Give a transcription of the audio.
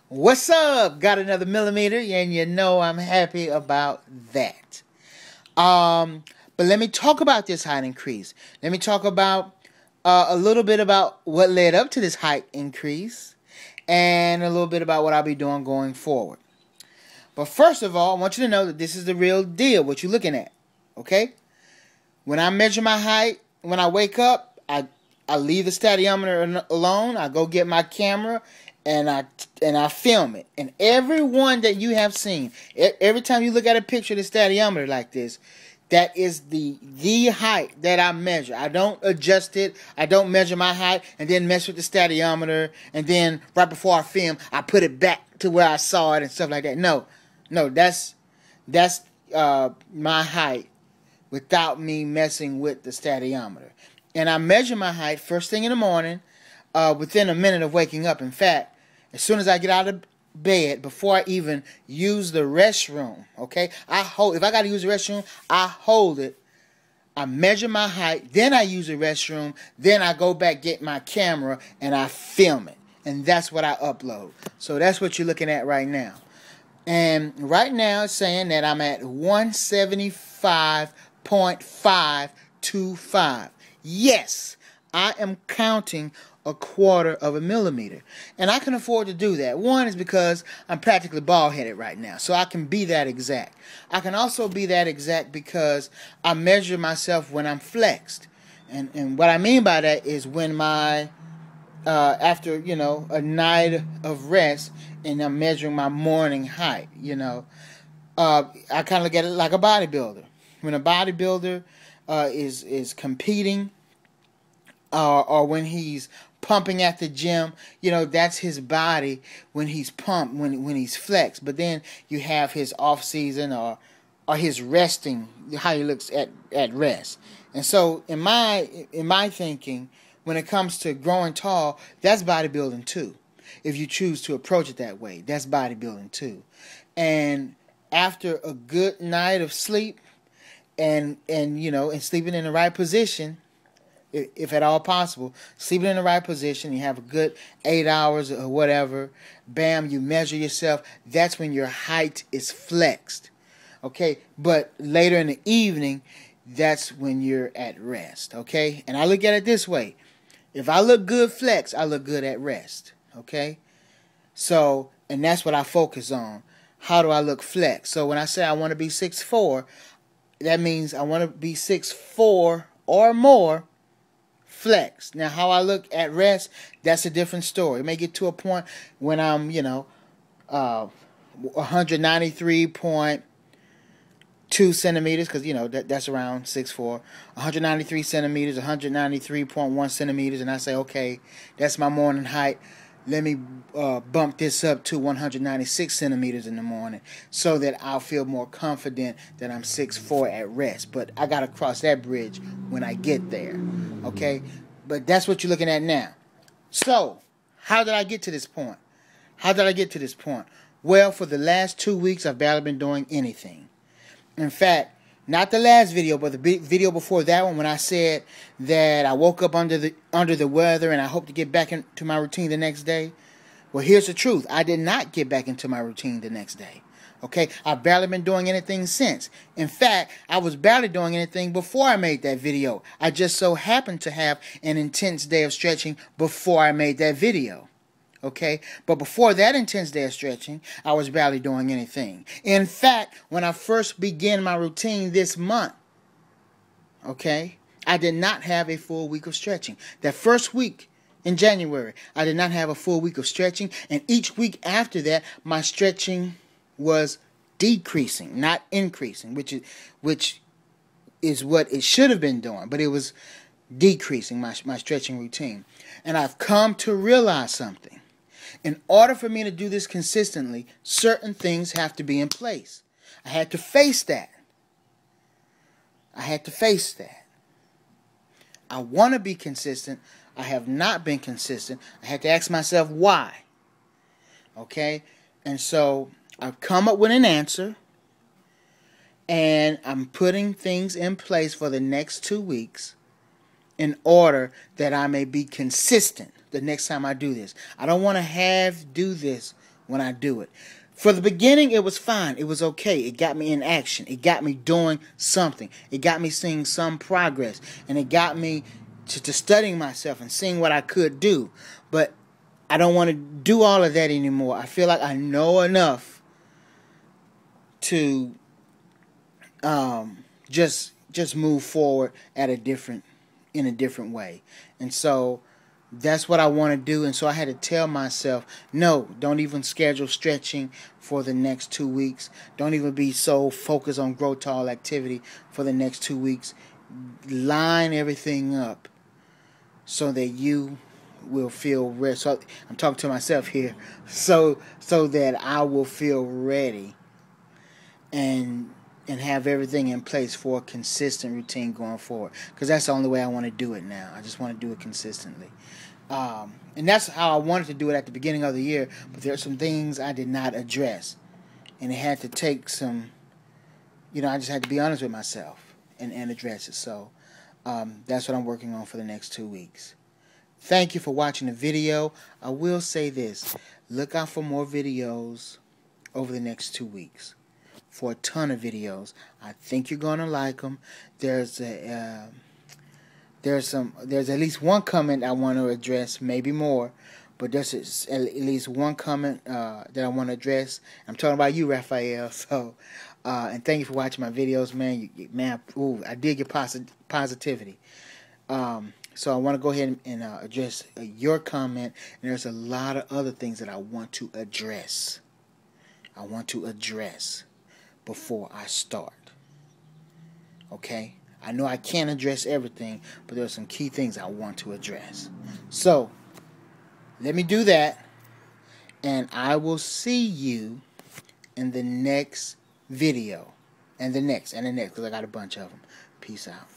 What's up? Got another millimeter, and you know I'm happy about that. But let me talk about this height increase. Let me talk about a little bit about what led up to this height increase, and a little bit about what I'll be doing going forward. But first of all, I want you to know that this is the real deal, what you're looking at. Okay? When I measure my height, when I wake up, I leave the stadiometer alone. I go get my camera and I film it. And every one that you have seen, every time you look at a picture of the stadiometer like this, that is the height that I measure. I don't adjust it. I don't measure my height and then mess with the stadiometer, and then right before I film, I put it back to where I saw it and stuff like that. No, that's my height without me messing with the stadiometer. And I measure my height first thing in the morning, within a minute of waking up. In fact, as soon as I get out of bed, before I even use the restroom, okay? If I got to use the restroom, I hold it. I measure my height, then I use the restroom, then I go back, get my camera, and I film it. And that's what I upload. So that's what you're looking at right now. And right now it's saying that I'm at 175.525. Yes, I am counting a quarter of a millimeter. And I can afford to do that. One is because I'm practically bald-headed right now, so I can be that exact. I can also be that exact because I measure myself when I'm flexed. And what I mean by that is when my, after, a night of rest, and I'm measuring my morning height, I kind of look at it like a bodybuilder. When a bodybuilder is competing, or when he's pumping at the gym, that's his body when he's pumped, when he's flexed. But then you have his off season or his resting, how he looks at rest. And so in my thinking, when it comes to growing tall, that's bodybuilding too. If you choose to approach it that way, that's bodybuilding too. And after a good night of sleep, and sleeping in the right position, if at all possible, sleeping in the right position, you have a good 8 hours or whatever, bam, you measure yourself, that's when your height is flexed. Okay? But later in the evening, that's when you're at rest. Okay? And I look at it this way. If I look good flexed, I look good at rest. Okay? So, and that's what I focus on. How do I look flexed? So when I say I want to be 6'4", that means I want to be 6'4" or more flex. Now, how I look at rest, that's a different story. It may get to a point when I'm, 193.2 centimeters, because, that's around 6'4". 193 centimeters, 193.1 centimeters, and I say, okay, that's my morning height. Let me bump this up to 196 centimeters in the morning so that I'll feel more confident that I'm 6'4" at rest. But I got to cross that bridge when I get there. Okay? But that's what you're looking at now. So, how did I get to this point? Well, for the last 2 weeks, I've barely been doing anything. In fact, not the last video, but the video before that one, when I said that I woke up under the weather and I hope to get back into my routine the next day. Well, here's the truth. I did not get back into my routine the next day. Okay? I've barely been doing anything since. In fact, I was barely doing anything before I made that video. I just so happened to have an intense day of stretching before I made that video. Okay? But before that intense day of stretching, I was barely doing anything. In fact, when I first began my routine this month, okay, I did not have a full week of stretching. That first week in January, I did not have a full week of stretching. And each week after that, my stretching was decreasing, not increasing, which is what it should have been doing. But it was decreasing, my stretching routine. And I've come to realize something. In order for me to do this consistently, certain things have to be in place. I had to face that. I want to be consistent. I have not been consistent. I had to ask myself why. Okay? And so I've come up with an answer. And I'm putting things in place for the next 2 weeks in order that I may be consistent the next time I do this. I don't want to do this when I do it. For the beginning, it was fine. It was okay. It got me in action. It got me doing something. It got me seeing some progress. And it got me to studying myself and seeing what I could do. But I don't want to do all of that anymore. I feel like I know enough to just move forward in a different way. And so that's what I want to do. And so I had to tell myself, no, don't even schedule stretching for the next 2 weeks. Don't even be so focused on growth tall activity for the next 2 weeks. Line everything up so that you will feel ready. So I'm talking to myself here, so that I will feel ready and have everything in place for a consistent routine going forward. Because that's the only way I want to do it now. I just want to do it consistently. And that's how I wanted to do it at the beginning of the year. But there are some things I did not address. And it had to take some, I just had to be honest with myself and address it. So that's what I'm working on for the next 2 weeks. Thank you for watching the video. I will say this. Look out for more videos over the next 2 weeks. For a ton of videos. I think you're going to like them. There's at least one comment I want to address, maybe more, but there's at least one comment that I want to address. I'm talking about you, Raphael. So, and thank you for watching my videos, man. I dig your positivity. So I want to go ahead and address your comment, and there's a lot of other things that I want to address. Before I start. Okay? I know I can't address everything, but there are some key things I want to address. So, let me do that, and I will see you in the next video. And the next, because I got a bunch of them. Peace out.